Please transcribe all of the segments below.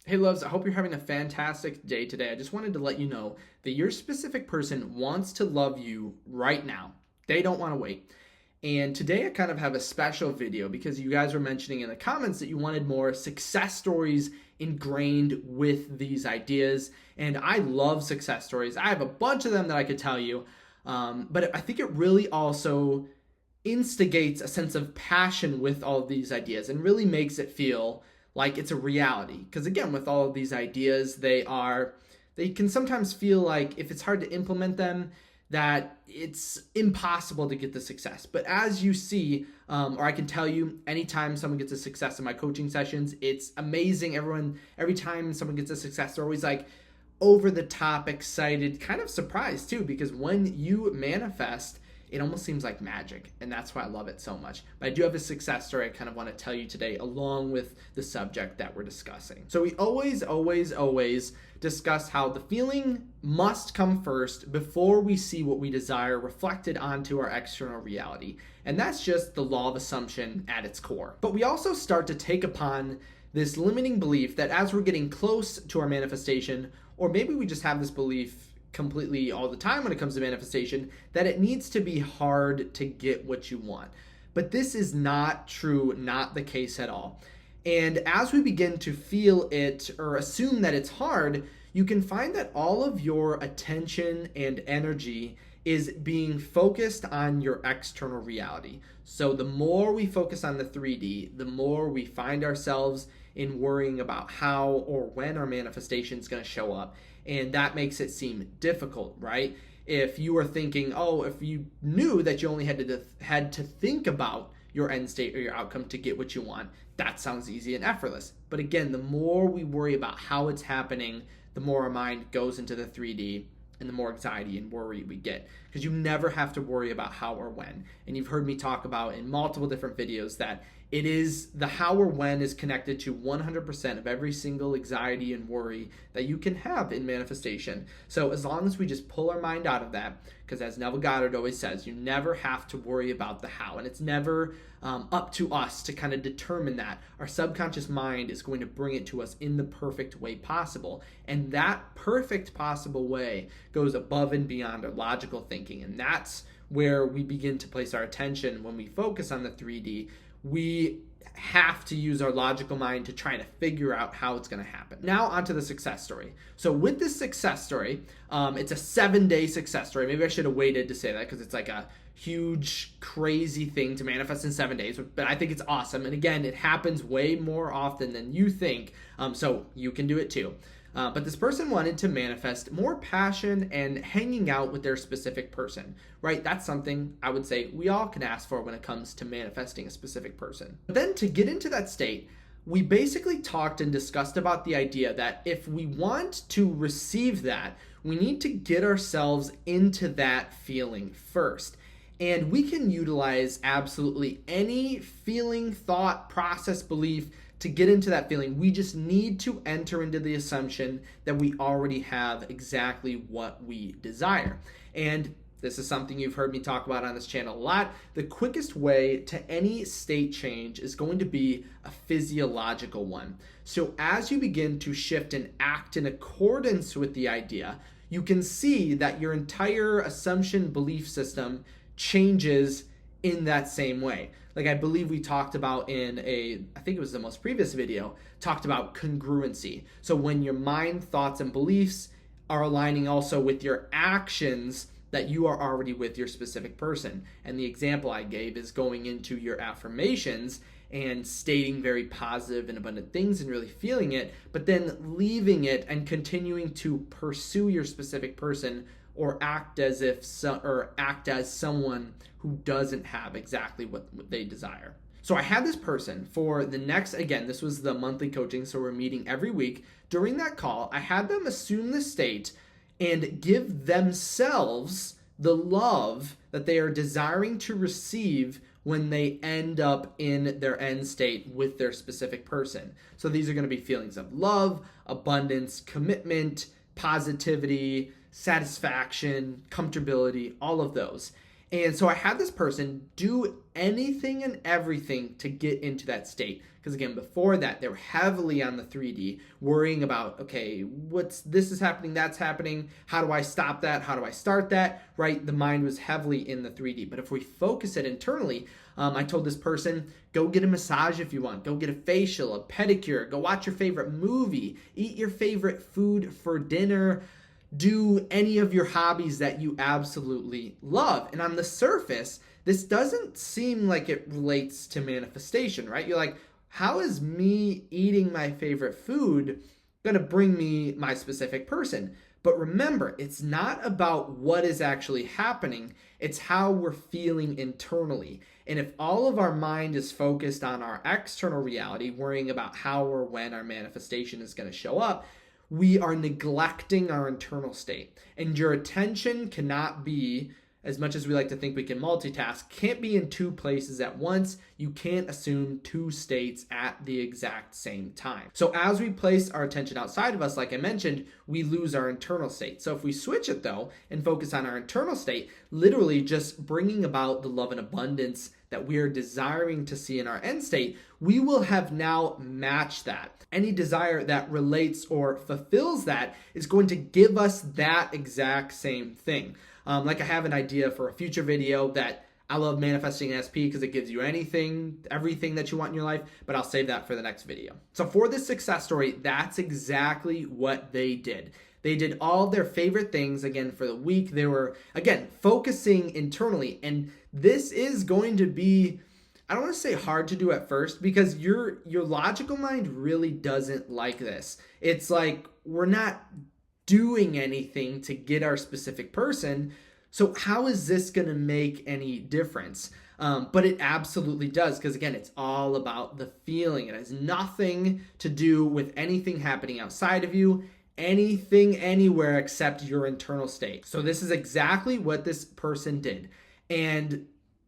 Hey loves, I hope you're having a fantastic day today. I just wanted to let you know that your specific person wants to love you right now. They don't want to wait. And today I kind of have a special video because you guys were mentioning in the comments that you wanted more success stories ingrained with these ideas. And I love success stories. I have a bunch of them that I could tell you. But I think it really also instigates a sense of passion with all of these ideas and really makes it feel like it's a reality. Because again, with all of these ideas, they can sometimes feel like if it's hard to implement them, that it's impossible to get the success. But as you see, or I can tell you, anytime someone gets a success in my coaching sessions, it's amazing. Every time someone gets a success, they're always like over the top, excited, kind of surprised too, because when you manifest, it almost seems like magic, and that's why I love it so much. But I do have a success story I kind of want to tell you today along with the subject that we're discussing. So we always discuss how the feeling must come first before we see what we desire reflected onto our external reality. And that's just the law of assumption at its core. But we also start to take upon this limiting belief that as we're getting close to our manifestation, or maybe we just have this belief completely all the time when it comes to manifestation, that it needs to be hard to get what you want. But this is not true, not the case at all. And as we begin to feel it or assume that it's hard, you can find that all of your attention and energy is being focused on your external reality. So the more we focus on the 3D, the more we find ourselves in worrying about how or when our manifestation is going to show up. And that makes it seem difficult, right? If you are thinking, oh, if you knew that you only had to think about your end state or your outcome to get what you want, that sounds easy and effortless. But again, the more we worry about how it's happening, the more our mind goes into the 3D and the more anxiety and worry we get. Because you never have to worry about how or when. And you've heard me talk about in multiple different videos that it is the how or when is connected to 100% of every single anxiety and worry that you can have in manifestation. So as long as we just pull our mind out of that, because as Neville Goddard always says, you never have to worry about the how, and it's never up to us to kind of determine that. Our subconscious mind is going to bring it to us in the perfect way possible, and that perfect possible way goes above and beyond our logical thinking, and that's where we begin to place our attention when we focus on the 3D. We have to use our logical mind to try to figure out how it's going to happen. Now onto the success story. So with this success story, it's a 7-day success story. Maybe I should have waited to say that because it's like a huge, crazy thing to manifest in 7 days, but I think it's awesome. And again, it happens way more often than you think, so you can do it too. But this person wanted to manifest more passion and hanging out with their specific person, right? That's something I would say we all can ask for when it comes to manifesting a specific person. But then to get into that state, we basically talked and discussed about the idea that if we want to receive that, we need to get ourselves into that feeling first. And we can utilize absolutely any feeling, thought, process, belief to get into that feeling. We just need to enter into the assumption that we already have exactly what we desire. And this is something you've heard me talk about on this channel a lot. The quickest way to any state change is going to be a physiological one. So as you begin to shift and act in accordance with the idea, you can see that your entire assumption belief system changes in that same way. Like I believe we talked about I think it was the most previous video, talked about congruency. So when your mind, thoughts, and beliefs are aligning also with your actions, that you are already with your specific person. And the example I gave is going into your affirmations and stating very positive and abundant things and really feeling it, but then leaving it and continuing to pursue your specific person or act as someone who doesn't have exactly what they desire. So I had this person for the next, again, this was the monthly coaching, so we're meeting every week. During that call, I had them assume the state and give themselves the love that they are desiring to receive when they end up in their end state with their specific person. So these are going to be feelings of love, abundance, commitment, positivity, satisfaction, comfortability, all of those. And so I had this person do anything and everything to get into that state. Because again, before that, they were heavily on the 3D, worrying about, okay, this is happening, that's happening. How do I stop that? How do I start that? Right? The mind was heavily in the 3D. But if we focus it internally, I told this person, go get a massage if you want. Go get a facial, a pedicure. Go watch your favorite movie. Eat your favorite food for dinner. Do any of your hobbies that you absolutely love. And on the surface, this doesn't seem like it relates to manifestation, right? You're like, how is me eating my favorite food going to bring me my specific person? But remember, it's not about what is actually happening. It's how we're feeling internally. And if all of our mind is focused on our external reality, worrying about how or when our manifestation is going to show up, we are neglecting our internal state. And your attention cannot be, as much as we like to think we can multitask, can't be in two places at once. You can't assume two states at the exact same time. So as we place our attention outside of us, like I mentioned, we lose our internal state. So if we switch it though and focus on our internal state, literally just bringing about the love and abundance that we are desiring to see in our end state, we will have now matched that. Any desire that relates or fulfills that is going to give us that exact same thing. Like I have an idea for a future video that I love manifesting SP because it gives you everything that you want in your life, but I'll save that for the next video. So for this success story, that's exactly what they did. They did all their favorite things again for the week. They were, again, focusing internally. And this is going to be, I don't want to say hard to do at first because your logical mind really doesn't like this. It's like we're not doing anything to get our specific person. So how is this going to make any difference? But it absolutely does because, again, it's all about the feeling. It has nothing to do with anything happening outside of you, anything, anywhere except your internal state. So this is exactly what this person did. And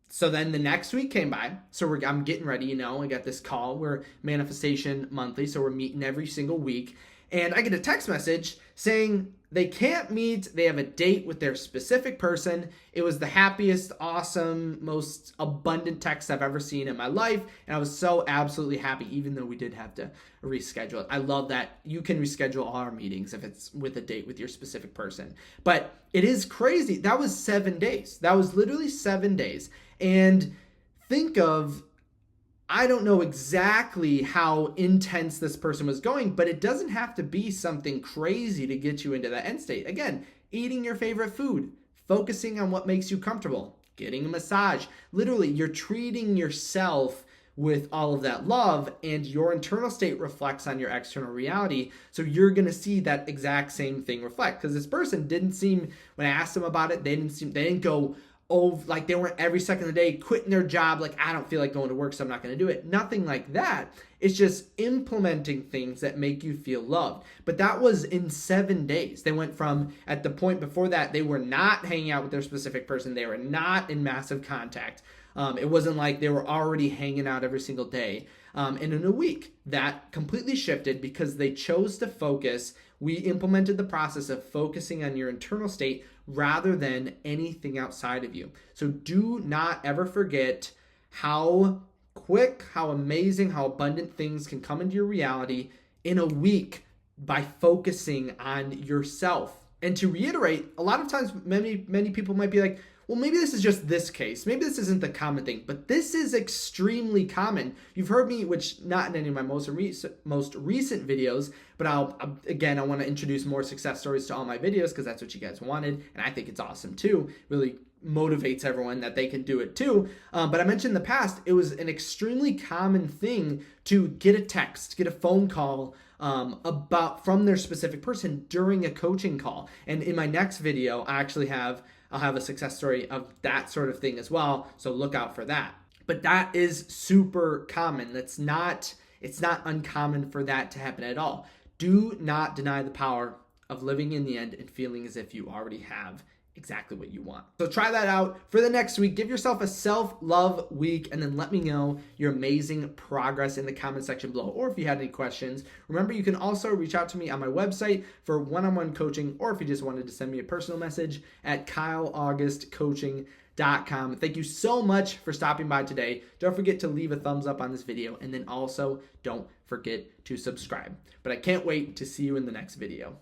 so then the next week came by. So I'm getting ready, I got this call. We're Manifestation Monthly, so we're meeting every single week. And I get a text message saying they can't meet. They have a date with their specific person. It was the happiest, awesome, most abundant text I've ever seen in my life. And I was so absolutely happy, even though we did have to reschedule it. I love that you can reschedule all our meetings if it's with a date with your specific person. But it is crazy. That was 7 days. That was literally 7 days. And think of, I don't know exactly how intense this person was going, but it doesn't have to be something crazy to get you into that end state. Again, eating your favorite food, focusing on what makes you comfortable, getting a massage. Literally, you're treating yourself with all of that love, and your internal state reflects on your external reality. So you're going to see that exact same thing reflect. Because this person didn't seem, when I asked them about it, they didn't go, oh, like they weren't every second of the day quitting their job, like I don't feel like going to work, so I'm not going to do it. Nothing like that. It's just implementing things that make you feel loved. But that was in 7 days. They went from, at the point before that, they were not hanging out with their specific person. They were not in massive contact. It wasn't like they were already hanging out every single day. And in a week, that completely shifted because they chose to focus. We implemented the process of focusing on your internal state rather than anything outside of you. So do not ever forget how quick, how amazing, how abundant things can come into your reality in a week by focusing on yourself. And to reiterate, a lot of times many people might be like, well, maybe this is just this case. Maybe this isn't the common thing, but this is extremely common. You've heard me, which not in any of my most recent videos, but I want to introduce more success stories to all my videos because that's what you guys wanted, and I think it's awesome too. Really motivates everyone that they can do it too. But I mentioned in the past, it was an extremely common thing to get a text, get a phone call from their specific person during a coaching call. And in my next video, I'll have a success story of that sort of thing as well. So look out for that. But that is super common. It's not uncommon for that to happen at all. Do not deny the power of living in the end and feeling as if you already have exactly what you want. So try that out for the next week. Give yourself a self-love week and then let me know your amazing progress in the comment section below. Or if you had any questions, remember you can also reach out to me on my website for one-on-one coaching, or if you just wanted to send me a personal message at kyleaugustcoaching.com. www.theyourspecialpurpose.com. Thank you so much for stopping by today. Don't forget to leave a thumbs up on this video, and then also don't forget to subscribe. But I can't wait to see you in the next video.